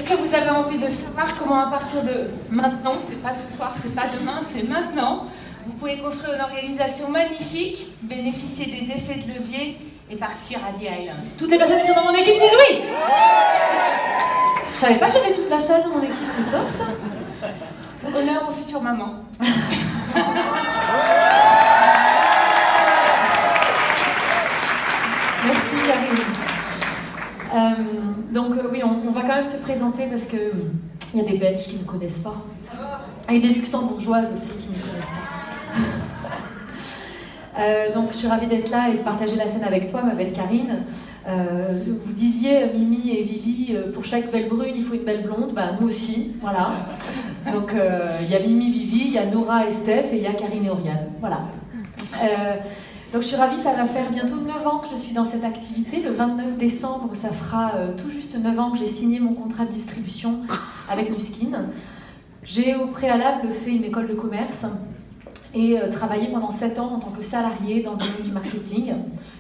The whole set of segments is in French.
que vous avez envie de savoir comment à partir de maintenant, c'est pas ce soir, c'est pas demain, c'est maintenant, vous pouvez construire une organisation magnifique, bénéficier des effets de levier et partir à The Island. Toutes les personnes qui sont dans mon équipe disent oui. Je savais pas que j'avais toute la salle dans mon équipe, c'est top ça. Honneur aux futures mamans. Merci Karine. Oui, on va quand même se présenter parce que il y a des Belges qui ne connaissent pas. Et des Luxembourgeoises aussi qui ne connaissent pas. Donc je suis ravie d'être là et de partager la scène avec toi, ma belle Karine. Vous disiez, Mimi et Vivi, pour chaque belle brune, il faut une belle blonde. Bah, nous aussi, voilà. Donc il y a Mimi, Vivi, il y a Nora et Steph, et il y a Karine et Oriane. Voilà. Donc je suis ravie, ça va faire bientôt 9 ans que je suis dans cette activité. Le 29 décembre, ça fera tout juste 9 ans que j'ai signé mon contrat de distribution avec Nu Skin. J'ai au préalable fait une école de commerce et travaillé pendant 7 ans en tant que salariée dans le domaine du marketing.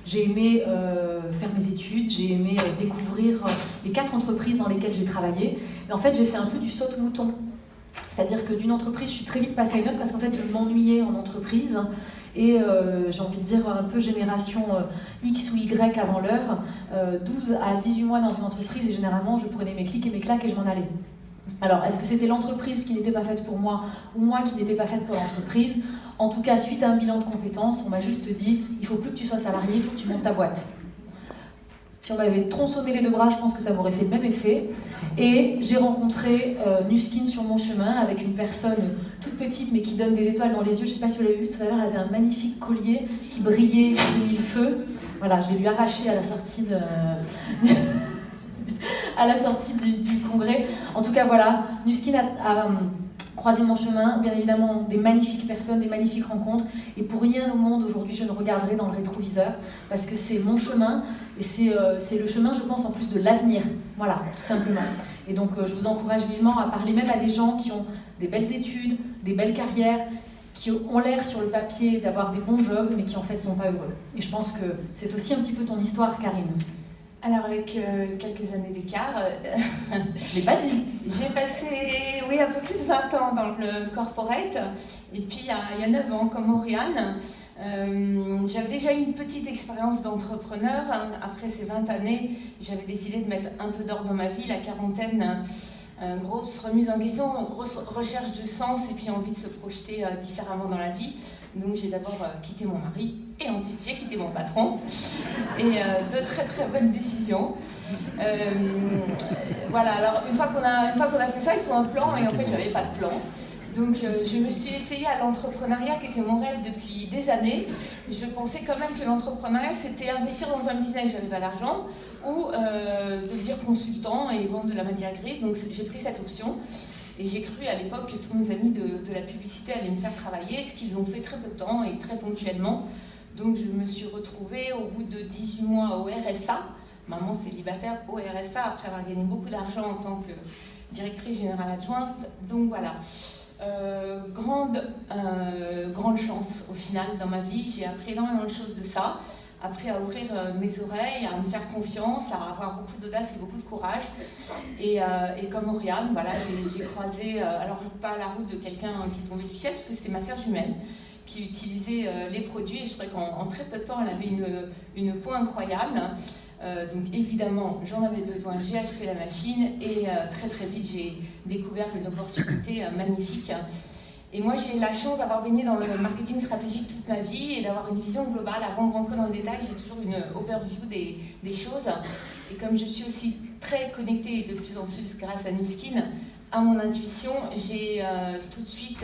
J'ai aimé faire mes études, j'ai aimé découvrir les 4 entreprises dans lesquelles j'ai travaillé. Mais en fait, j'ai fait un peu du saute-mouton. C'est-à-dire que d'une entreprise, je suis très vite passée à une autre parce qu'en fait, je m'ennuyais en entreprise. Et j'ai envie de dire un peu génération X ou Y avant l'heure, 12 à 18 mois dans une entreprise et généralement, je prenais mes clics et mes claques et je m'en allais. Alors, est-ce que c'était l'entreprise qui n'était pas faite pour moi ou moi qui n'étais pas faite pour l'entreprise? En tout cas, suite à un bilan de compétences, on m'a juste dit il ne faut plus que tu sois salarié, il faut que tu montes ta boîte. Si on m'avait tronçonné les 2 bras, je pense que ça m'aurait fait le même effet. Et j'ai rencontré Nu Skin sur mon chemin avec une personne toute petite mais qui donne des étoiles dans les yeux. Je ne sais pas si vous l'avez vu tout à l'heure, elle avait un magnifique collier qui brillait de 1000 feux. Voilà, je vais lui arracher à la sortie du congrès. En tout cas, voilà, Nu Skin a croisé mon chemin, bien évidemment des magnifiques personnes, des magnifiques rencontres, et pour rien au monde aujourd'hui je ne regarderai dans le rétroviseur, parce que c'est mon chemin, et c'est le chemin, je pense, en plus de l'avenir, voilà, tout simplement. Et donc je vous encourage vivement à parler même à des gens qui ont des belles études, des belles carrières, qui ont l'air sur le papier d'avoir des bons jobs, mais qui en fait ne sont pas heureux. Et je pense que c'est aussi un petit peu ton histoire, Karine. Alors avec quelques années d'écart, je l'ai pas dit. J'ai passé un peu plus de 20 ans dans le corporate, et puis il y a 9 ans, comme Oriane, j'avais déjà eu une petite expérience d'entrepreneur. Après ces 20 années, j'avais décidé de mettre un peu d'ordre dans ma vie, la quarantaine, grosse remise en question, grosse recherche de sens et puis envie de se projeter différemment dans la vie. Donc j'ai d'abord quitté mon mari et ensuite j'ai quitté mon patron. Et de très très bonnes décisions. Voilà, alors une fois qu'on a fait ça, il faut un plan et en fait j'avais pas de plan. Donc je me suis essayée à l'entrepreneuriat qui était mon rêve depuis des années. Je pensais quand même que l'entrepreneuriat c'était investir dans un business, j'avais pas d'argent, ou devenir consultant et vendre de la matière grise. Donc j'ai pris cette option. Et j'ai cru à l'époque que tous mes amis de la publicité allaient me faire travailler, ce qu'ils ont fait très peu de temps et très ponctuellement. Donc je me suis retrouvée au bout de 18 mois au RSA, maman célibataire au RSA, après avoir gagné beaucoup d'argent en tant que directrice générale adjointe. Donc voilà, grande chance au final dans ma vie. J'ai appris énormément de choses de ça. Appris à ouvrir mes oreilles, à me faire confiance, à avoir beaucoup d'audace et beaucoup de courage. Et comme Oriane, voilà, j'ai croisé, alors pas la route de quelqu'un qui est tombé du ciel, parce que c'était ma sœur jumelle qui utilisait les produits, et je trouvais qu'en très peu de temps, elle avait une peau incroyable. Donc évidemment, j'en avais besoin, j'ai acheté la machine, et très très vite, j'ai découvert une opportunité magnifique. Et moi, j'ai la chance d'avoir baigné dans le marketing stratégique toute ma vie et d'avoir une vision globale. Avant de rentrer dans le détail, j'ai toujours une overview des choses. Et comme je suis aussi très connectée de plus en plus grâce à Nu Skin à mon intuition, j'ai tout de suite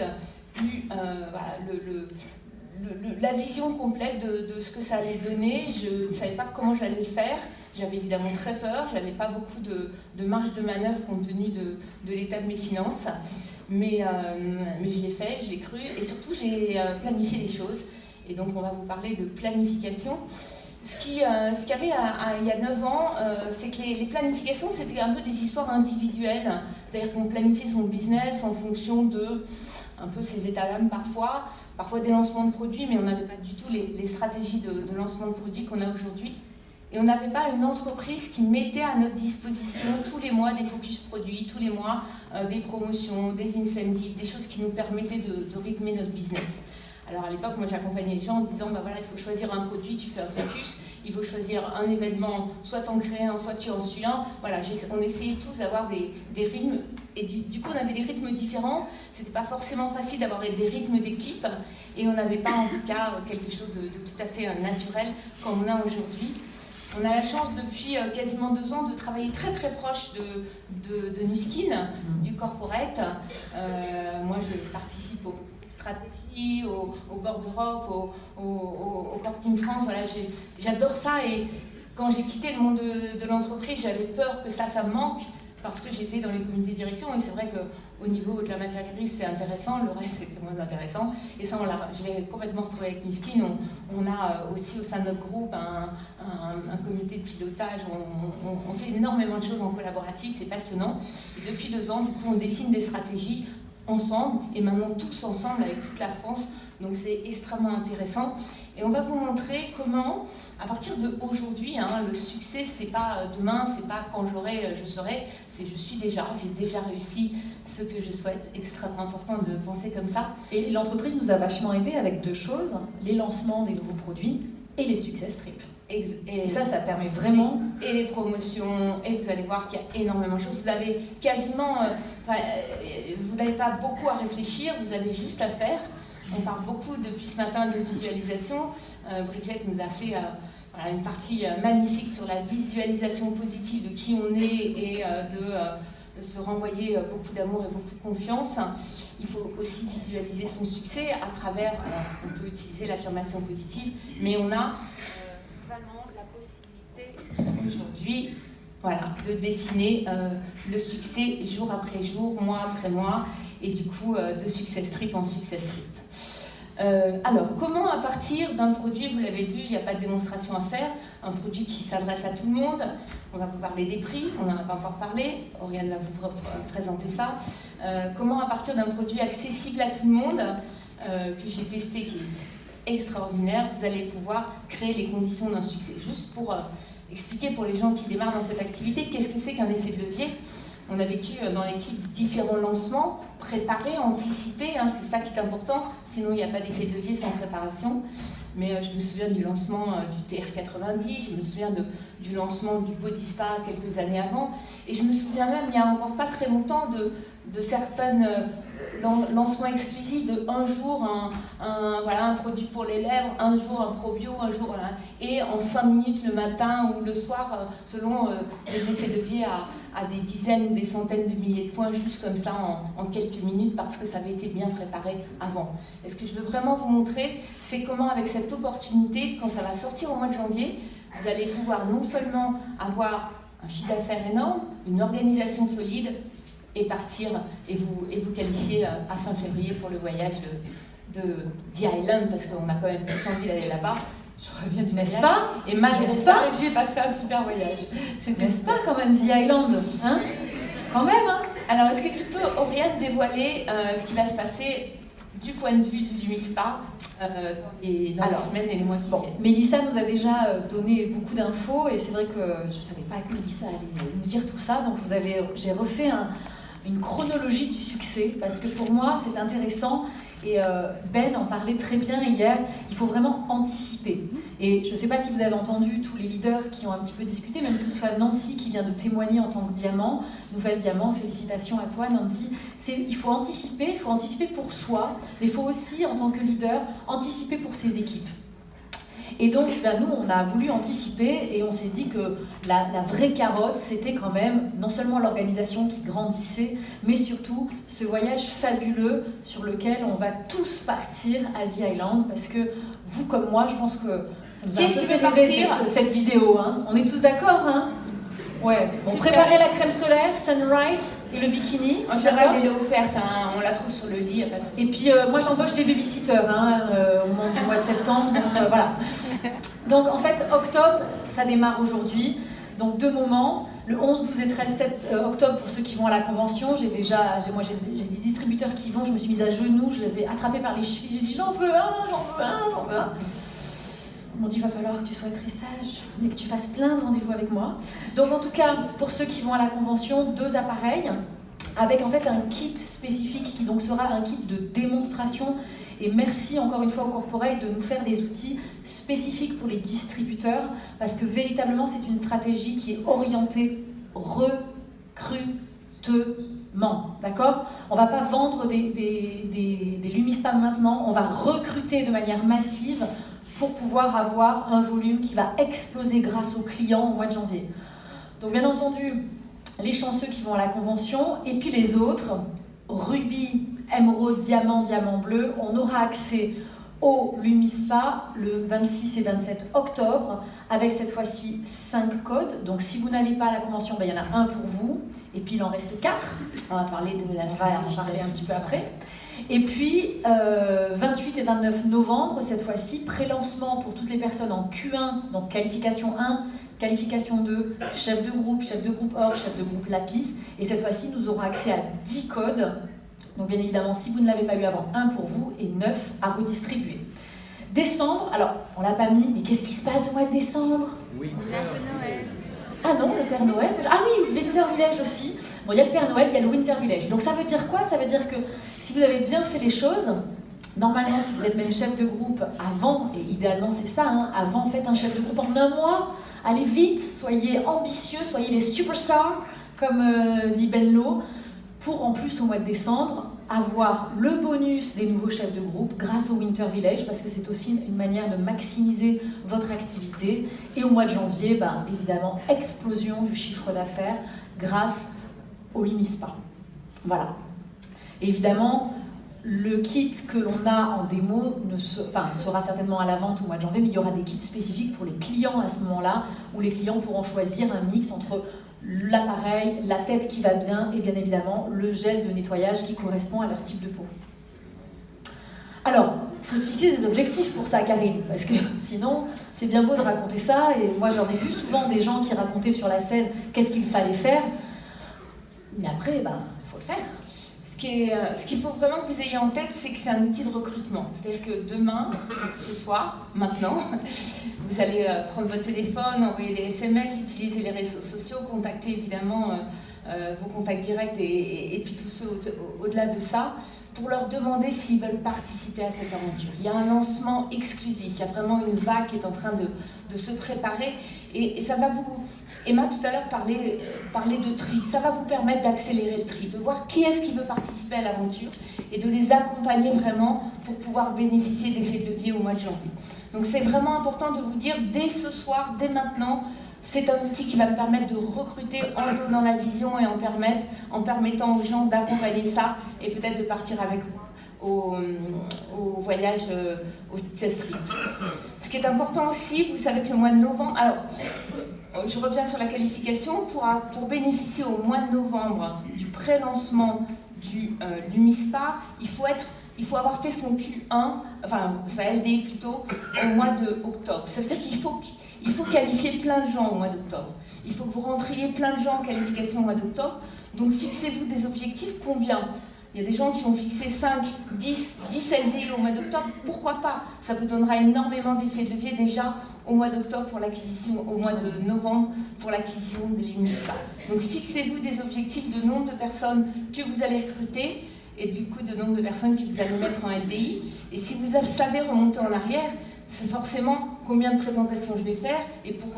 eu la vision complète de ce que ça allait donner. Je ne savais pas comment j'allais le faire. J'avais évidemment très peur. Je n'avais pas beaucoup de marge de manœuvre compte tenu de l'état de mes finances. Mais je l'ai fait, je l'ai cru, et surtout j'ai planifié des choses. Et donc on va vous parler de planification. Ce qu'il y avait il y a 9 ans, c'est que les planifications, c'était un peu des histoires individuelles. C'est-à-dire qu'on planifiait son business en fonction de un peu ses états d'âme parfois des lancements de produits, mais on n'avait pas du tout les stratégies de lancement de produits qu'on a aujourd'hui. Et on n'avait pas une entreprise qui mettait à notre disposition tous les mois mois des focus produits, tous les mois des promotions, des incentives, des choses qui nous permettaient de rythmer notre business. Alors à l'époque, moi j'accompagnais les gens en disant, bah voilà, il faut choisir un produit, tu fais un focus, il faut choisir un événement, soit t'en crées un, soit tu en suis un. Voilà, on essayait tous d'avoir des rythmes, et du coup on avait des rythmes différents, c'était pas forcément facile d'avoir des rythmes d'équipe, et on n'avait pas en tout cas quelque chose de tout à fait naturel comme on a aujourd'hui. On a la chance depuis quasiment 2 ans de travailler très très proche de Nu Skin, du corporate. Moi je participe aux stratégies, au Board Europe, au Core Team France, voilà, j'adore ça, et quand j'ai quitté le monde de l'entreprise, j'avais peur que ça me manque, parce que j'étais dans les comités de direction, et c'est vrai qu'au niveau de la matière grise c'est intéressant, le reste c'était moins intéressant, et ça je l'ai complètement retrouvé avec Nu Skin. On a aussi au sein de notre groupe un comité de pilotage, on fait énormément de choses en collaboratif, c'est passionnant, et depuis 2 ans, du coup, on dessine des stratégies ensemble, et maintenant tous ensemble avec toute la France, donc c'est extrêmement intéressant. Et on va vous montrer comment, à partir d'aujourd'hui, le succès c'est pas demain, c'est pas quand je serai, c'est j'ai déjà réussi ce que je souhaite. Extrêmement important de penser comme ça. Et l'entreprise nous a vachement aidé avec 2 choses, les lancements des nouveaux produits et les success trips. Et ça permet vraiment... Et les promotions, et vous allez voir qu'il y a énormément de choses. Vous avez quasiment... vous n'avez pas beaucoup à réfléchir, vous avez juste à faire. On parle beaucoup depuis ce matin de visualisation. Brigitte nous a fait une partie magnifique sur la visualisation positive de qui on est, et de se renvoyer beaucoup d'amour et beaucoup de confiance. Il faut aussi visualiser son succès à travers... on peut utiliser l'affirmation positive, mais on a... vraiment la possibilité aujourd'hui, de dessiner le succès jour après jour, mois après mois, et du coup de success trip en success trip. Alors, comment à partir d'un produit, vous l'avez vu, il n'y a pas de démonstration à faire, un produit qui s'adresse à tout le monde, on va vous parler des prix, on n'en a pas encore parlé, Oriane va vous présenter ça. Comment à partir d'un produit accessible à tout le monde, que j'ai testé, qui est extraordinaire, vous allez pouvoir créer les conditions d'un succès. Juste pour expliquer pour les gens qui démarrent dans cette activité, qu'est-ce que c'est qu'un effet de levier? On a vécu dans l'équipe différents lancements, préparés, anticipés, c'est ça qui est important, sinon il n'y a pas d'effet de levier sans préparation. Mais je me souviens du lancement du TR90, je me souviens du lancement du Body Spa quelques années avant, et je me souviens même, il n'y a encore pas très longtemps, de certains lancements exclusifs de un jour un produit pour les lèvres, un jour un probio, un jour et en 5 minutes le matin ou le soir, selon des effets de levier à des dizaines ou des centaines de milliers de points, juste comme ça en quelques minutes, parce que ça avait été bien préparé avant. Et ce que je veux vraiment vous montrer, c'est comment avec cette opportunité, quand ça va sortir au mois de janvier, vous allez pouvoir non seulement avoir un chiffre d'affaires énorme, une organisation solide, et partir et vous qualifier à fin février pour le voyage de The Island, parce qu'on a quand même tous envie d'aller là-bas. Je reviens du N'est-ce pas? Et malgré ça, j'ai passé un super voyage. N'est-ce pas quand même The Island, hein? Quand même, hein? Alors, est-ce que tu peux, Oriane, dévoiler ce qui va se passer du point de vue du MISPA et dans les semaines et les mois qui viennent? Mélissa nous a déjà donné beaucoup d'infos, et c'est vrai que je ne savais pas que Mélissa allait nous dire tout ça, donc j'ai refait une chronologie du succès, parce que pour moi c'est intéressant, et Ben en parlait très bien hier, il faut vraiment anticiper. Et je ne sais pas si vous avez entendu tous les leaders qui ont un petit peu discuté, même que ce soit Nancy qui vient de témoigner en tant que diamant, nouvelle diamant, félicitations à toi Nancy. Il faut anticiper pour soi, mais il faut aussi en tant que leader anticiper pour ses équipes. Et donc, nous, on a voulu anticiper, et on s'est dit que la vraie carotte, c'était quand même non seulement l'organisation qui grandissait, mais surtout ce voyage fabuleux sur lequel on va tous partir à The Island, parce que vous comme moi, je pense que ça nous a un peu fait rêver cette vidéo. Hein. On est tous d'accord, hein? Ouais, on préparait la crème solaire, Sunrise et le bikini. En général, elle est offerte, on la trouve sur le lit. Et puis moi j'embauche des babysitters au moment du mois de septembre, donc voilà. Donc en fait, octobre, ça démarre aujourd'hui. Donc 2 moments, le 11, 12 et 13 octobre pour ceux qui vont à la convention. J'ai des distributeurs qui vont, je me suis mise à genoux, je les ai attrapés par les chevilles, j'ai dit j'en veux un. Ils m'ont dit, il va falloir que tu sois très sage et que tu fasses plein de rendez-vous avec moi. Donc en tout cas, pour ceux qui vont à la convention, 2 appareils, avec en fait un kit spécifique qui donc sera un kit de démonstration. Et merci encore une fois au Corporate de nous faire des outils spécifiques pour les distributeurs, parce que véritablement c'est une stratégie qui est orientée recrutement, d'accord? On ne va pas vendre des Lumispa maintenant, on va recruter de manière massive pour pouvoir avoir un volume qui va exploser grâce aux clients au mois de janvier. Donc bien entendu, les chanceux qui vont à la convention, et puis les autres, rubis, émeraude, diamant, diamant bleu, on aura accès au Lumispa le 26 et 27 octobre, avec cette fois-ci 5 codes. Donc si vous n'allez pas à la convention, ben, il y en a un pour vous, et puis il en reste 4. On va parler de la stratégie, on va en parler un petit peu après. Et puis, 28 et 29 novembre, cette fois-ci, pré-lancement pour toutes les personnes en Q1, donc qualification 1, qualification 2, chef de groupe or, chef de groupe lapis. Et cette fois-ci, nous aurons accès à 10 codes. Donc bien évidemment, si vous ne l'avez pas eu avant, 1 pour vous et 9 à redistribuer. Décembre, alors, on ne l'a pas mis, mais qu'est-ce qui se passe au mois de décembre? Oui, l'âge de Noël. Ah non, le Père Noël. Ah oui, Winter Village aussi. Bon, il y a le Père Noël, il y a le Winter Village. Donc ça veut dire quoi? Ça veut dire que si vous avez bien fait les choses, normalement, si vous êtes même chef de groupe avant, et idéalement c'est ça, hein, avant, faites un chef de groupe en 1 mois. Allez vite, soyez ambitieux, soyez les superstars, comme dit Benlo, pour en plus au mois de décembre avoir le bonus des nouveaux chefs de groupe grâce au Winter Village, parce que c'est aussi une manière de maximiser votre activité. Et au mois de janvier, ben, évidemment, explosion du chiffre d'affaires grâce au Lumispa. Voilà. Et évidemment, le kit que l'on a en démo sera certainement à la vente au mois de janvier, mais il y aura des kits spécifiques pour les clients à ce moment-là, où les clients pourront choisir un mix entre l'appareil, la tête qui va bien et bien évidemment le gel de nettoyage qui correspond à leur type de peau. Alors, il faut se fixer des objectifs pour ça, Karine, parce que sinon, c'est bien beau de raconter ça, et moi j'en ai vu souvent des gens qui racontaient sur la scène qu'est-ce qu'il fallait faire, mais après, ben, il faut le faire. Ce qu'il faut vraiment que vous ayez en tête, c'est que c'est un outil de recrutement. C'est-à-dire que demain, ce soir, maintenant, vous allez prendre votre téléphone, envoyer des SMS, utiliser les réseaux sociaux, contacter évidemment vos contacts directs et puis tous ceux au-delà de ça, pour leur demander s'ils veulent participer à cette aventure. Il y a un lancement exclusif, il y a vraiment une vague qui est en train de se préparer et ça va vous... Emma tout à l'heure parlait de tri, ça va vous permettre d'accélérer le tri, de voir qui est-ce qui veut participer à l'aventure et de les accompagner vraiment pour pouvoir bénéficier d'effets de levier au mois de janvier. Donc c'est vraiment important de vous dire dès ce soir, dès maintenant, c'est un outil qui va me permettre de recruter en donnant la vision et en permettant aux gens d'accompagner ça et peut-être de partir avec au voyage au test strip. Ce qui est important aussi, vous savez que le mois de novembre, alors je reviens sur la qualification, pour bénéficier au mois de novembre du pré-lancement du Lumispa, il faut avoir fait son Q1, enfin sa LDI plutôt, au mois d'octobre. Ça veut dire qu'il faut qualifier plein de gens au mois d'octobre. Il faut que vous rentriez plein de gens en qualification au mois d'octobre. Donc fixez-vous des objectifs, combien? Il y a des gens qui ont fixé 5, 10 LDI au mois d'octobre, pourquoi pas? Ça vous donnera énormément d'effets de levier déjà au mois d'octobre pour l'acquisition, au mois de novembre pour l'acquisition des Lumispa. Donc fixez-vous des objectifs de nombre de personnes que vous allez recruter et du coup de nombre de personnes que vous allez mettre en LDI. Et si vous savez remonter en arrière, c'est forcément combien de présentations je vais faire et pour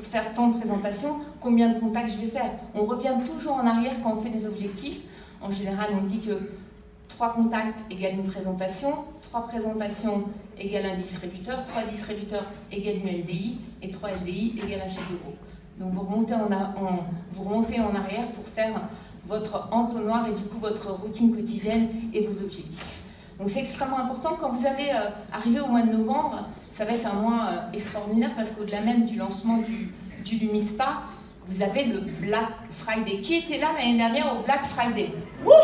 faire tant de présentations, combien de contacts je vais faire. On revient toujours en arrière quand on fait des objectifs. En général, on dit que 3 contacts égale une présentation, 3 présentations égale un distributeur, 3 distributeurs égale une LDI et 3 LDI égale un chef de groupe. Donc vous remontez en arrière pour faire votre entonnoir et du coup votre routine quotidienne et vos objectifs. Donc c'est extrêmement important. Quand vous allez arriver au mois de novembre, ça va être un mois extraordinaire parce qu'au-delà même du lancement du Lumispa, vous avez le Black Friday. Qui était là l'année dernière au Black Friday? Wouhou!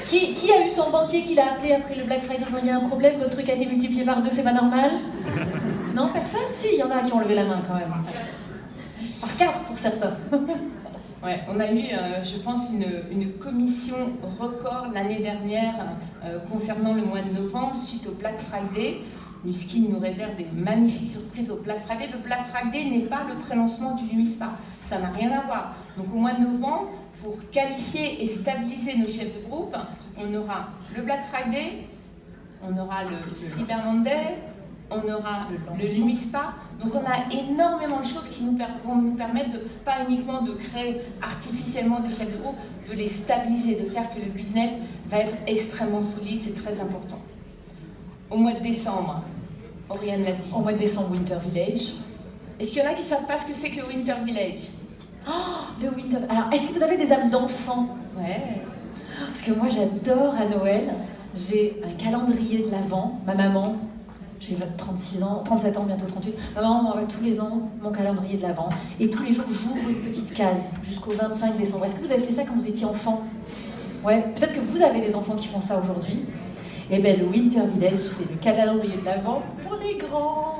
Qui a eu son banquier qui l'a appelé après le Black Friday en disant il y a un problème, votre truc a été multiplié par 2, c'est pas normal? Non, personne? Si, il y en a qui ont levé la main quand même. Par 4 pour certains. Ouais, on a eu, je pense, une commission record l'année dernière concernant le mois de novembre suite au Black Friday. Nuskin nous réserve des magnifiques surprises au Black Friday. Le Black Friday n'est pas le prélancement du Lumispa, ça n'a rien à voir. Donc au mois de novembre, pour qualifier et stabiliser nos chefs de groupe, on aura le Black Friday, on aura le Cyber Monday, on aura le Lumispa. Donc on a énormément de choses qui vont nous permettre de, pas uniquement de créer artificiellement des chefs de groupe, de les stabiliser, de faire que le business va être extrêmement solide, c'est très important. Au mois de décembre, Oriane l'a dit. Au mois de décembre, Winter Village. Est-ce qu'il y en a qui ne savent pas ce que c'est que le Winter Village? Le Winter... Alors, est-ce que vous avez des âmes d'enfants? Ouais. Parce que moi, j'adore à Noël. J'ai un calendrier de l'Avent. Ma maman, j'ai 36 ans, 37 ans, bientôt 38. Ma maman m'envoie tous les ans mon calendrier de l'Avent. Et tous les jours, j'ouvre une petite case jusqu'au 25 décembre. Est-ce que vous avez fait ça quand vous étiez enfant? Ouais, peut-être que vous avez des enfants qui font ça aujourd'hui. Eh bien, le Winter Village, c'est le calendrier de l'Avent pour les grands.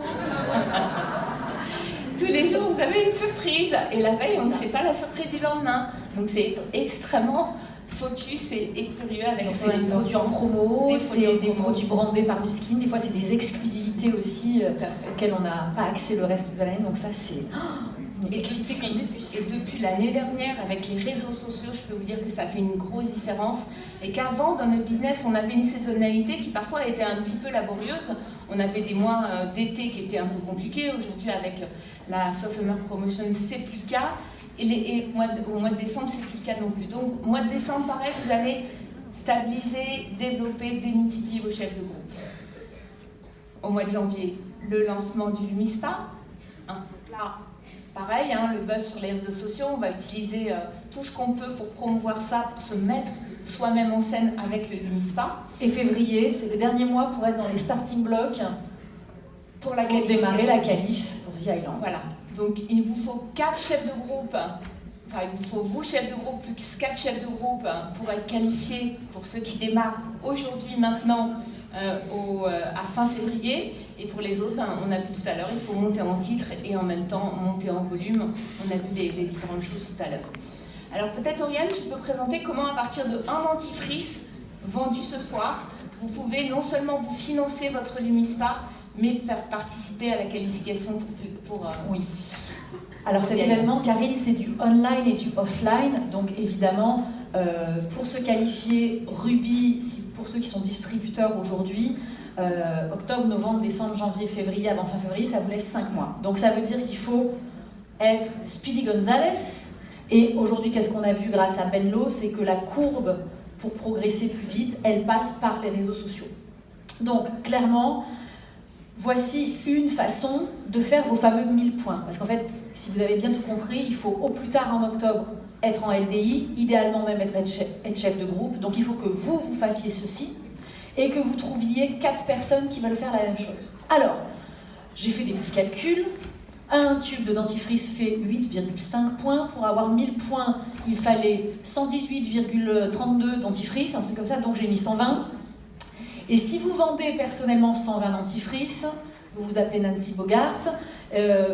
Tous les jours, vous avez une surprise. Et la veille, on ne sait pas la surprise du lendemain. Donc, c'est extrêmement focus et curieux avec c'est des produits en promo, c'est des produits brandés par Nuskin. Des fois, c'est des exclusivités aussi auxquelles on n'a pas accès le reste de l'année. Donc ça, c'est... excité comme et depuis l'année dernière, avec les réseaux sociaux, je peux vous dire que ça fait une grosse différence. Et qu'avant, dans notre business, on avait une saisonnalité qui parfois était un petit peu laborieuse. On avait des mois d'été qui étaient un peu compliqués. Aujourd'hui, avec la Summer Promotion, c'est plus le cas. Et au mois de décembre, c'est plus le cas non plus. Donc, au mois de décembre, pareil, vous allez stabiliser, développer, démultiplier vos chefs de groupe. Au mois de janvier, le lancement du Lumispa. Là, pareil, le buzz sur les réseaux sociaux, on va utiliser tout ce qu'on peut pour promouvoir ça, pour se mettre soi-même en scène avec le Lumispa. Et février, c'est le dernier mois pour être dans les starting blocks pour démarrer la qualif pour The Island. Voilà. Donc il vous faut 4 chefs de groupe, enfin il vous faut vous chefs de groupe plus 4 chefs de groupe pour être qualifiés pour ceux qui démarrent aujourd'hui, maintenant, à fin février. Et pour les autres, on a vu tout à l'heure, il faut monter en titre et en même temps monter en volume. On a vu les différentes choses tout à l'heure. Alors peut-être Oriane, tu peux présenter comment à partir de un dentifrice vendu ce soir, vous pouvez non seulement vous financer votre Lumispa, mais faire participer à la qualification pour oui. Alors cet événement, Karine, c'est du online et du offline. Donc évidemment, pour se qualifier Ruby, pour ceux qui sont distributeurs aujourd'hui, octobre, novembre, décembre, janvier, février, avant fin février, ça vous laisse 5 mois. Donc ça veut dire qu'il faut être Speedy Gonzalez. Et aujourd'hui, qu'est-ce qu'on a vu grâce à Benlo? C'est que la courbe pour progresser plus vite, elle passe par les réseaux sociaux. Donc clairement, voici une façon de faire vos fameux 1000 points. Parce qu'en fait, si vous avez bien tout compris, il faut au plus tard en octobre être en LDI, idéalement même être chef de groupe. Donc il faut que vous fassiez ceci et que vous trouviez 4 personnes qui veulent faire la même chose. Alors, j'ai fait des petits calculs. Un tube de dentifrice fait 8,5 points. Pour avoir 1000 points, il fallait 118,32 dentifrices, un truc comme ça, donc j'ai mis 120. Et si vous vendez personnellement 120 dentifrices, vous vous appelez Nancy Bogart,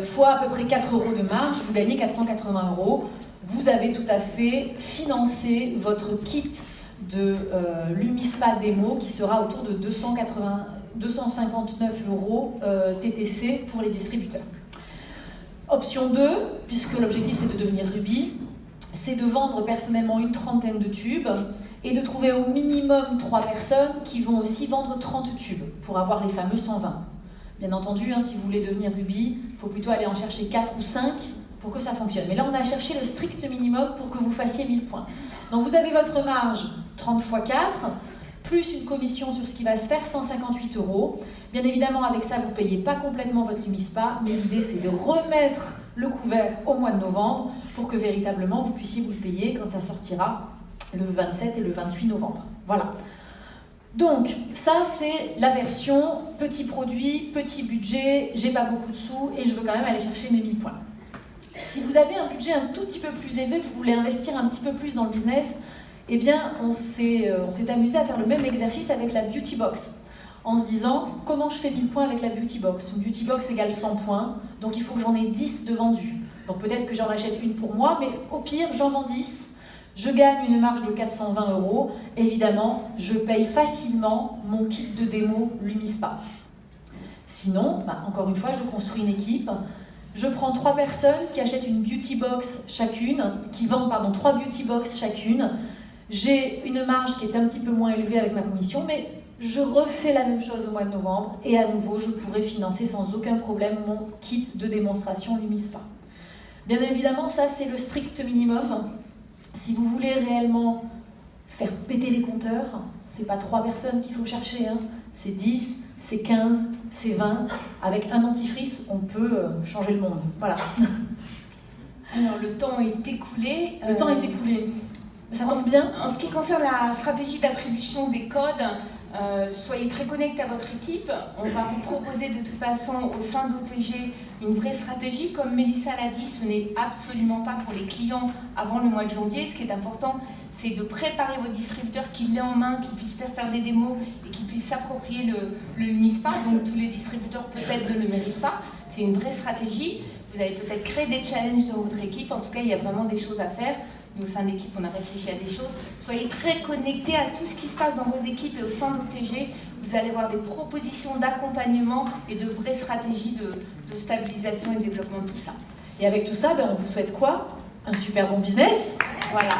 fois à peu près 4 € de marge, vous gagnez 480 €. Vous avez tout à fait financé votre kit de Lumispa démo qui sera autour de 259 € TTC pour les distributeurs. Option 2, puisque l'objectif c'est de devenir Ruby, c'est de vendre personnellement une trentaine de tubes et de trouver au minimum 3 personnes qui vont aussi vendre 30 tubes pour avoir les fameux 120. Bien entendu, si vous voulez devenir Ruby, il faut plutôt aller en chercher 4 ou 5 pour que ça fonctionne. Mais là, on a cherché le strict minimum pour que vous fassiez 1000 points. Donc vous avez votre marge 30 x 4, plus une commission sur ce qui va se faire, 158 €. Bien évidemment, avec ça, vous ne payez pas complètement votre Lumispa, mais l'idée, c'est de remettre le couvert au mois de novembre pour que véritablement, vous puissiez vous le payer quand ça sortira le 27 et le 28 novembre. Voilà. Donc, ça, c'est la version petit produit, petit budget, j'ai pas beaucoup de sous et je veux quand même aller chercher mes 1000 points. Si vous avez un budget un tout petit peu plus élevé, que vous voulez investir un petit peu plus dans le business, eh bien, on s'est amusé à faire le même exercice avec la Beauty Box, en se disant, comment je fais 1000 points avec la Beauty Box? Une Beauty Box égale 100 points, donc il faut que j'en ai 10 de vendus. Donc peut-être que j'en achète une pour moi, mais au pire, j'en vends 10, je gagne une marge de 420 €, évidemment, je paye facilement mon kit de démo Lumispa. Sinon, encore une fois, je construis une équipe. Je prends 3 personnes qui achètent une beauty box chacune, qui vendent 3 beauty box chacune. J'ai une marge qui est un petit peu moins élevée avec ma commission, mais je refais la même chose au mois de novembre et à nouveau, je pourrais financer sans aucun problème mon kit de démonstration Lumispa. Bien évidemment, ça c'est le strict minimum. Si vous voulez réellement faire péter les compteurs, c'est pas 3 personnes qu'il faut chercher, hein. C'est 10, c'est 15, c'est 20. Avec un dentifrice, on peut changer le monde. Voilà. Alors, le temps est écoulé. Le temps est écoulé. Ça tombe bien. En ce qui concerne la stratégie d'attribution des codes, soyez très connectés à votre équipe. On va vous proposer de toute façon au sein d'OTG une vraie stratégie. Comme Mélissa l'a dit, ce n'est absolument pas pour les clients avant le mois de janvier. Ce qui est important, c'est de préparer vos distributeurs, qu'ils l'aient en main, qu'ils puissent faire des démos et qu'ils puissent s'approprier le Lumispa. Donc tous les distributeurs peut-être ne le méritent pas. C'est une vraie stratégie. Vous allez peut-être créer des challenges dans votre équipe. En tout cas, il y a vraiment des choses à faire. Nous, au sein de l'équipe, on a réfléchi à des choses. Soyez très connectés à tout ce qui se passe dans vos équipes et au sein d'OTG. Vous allez avoir des propositions d'accompagnement et de vraies stratégies de stabilisation et de développement de tout ça. Et avec tout ça, on vous souhaite quoi? Un super bon business. Voilà.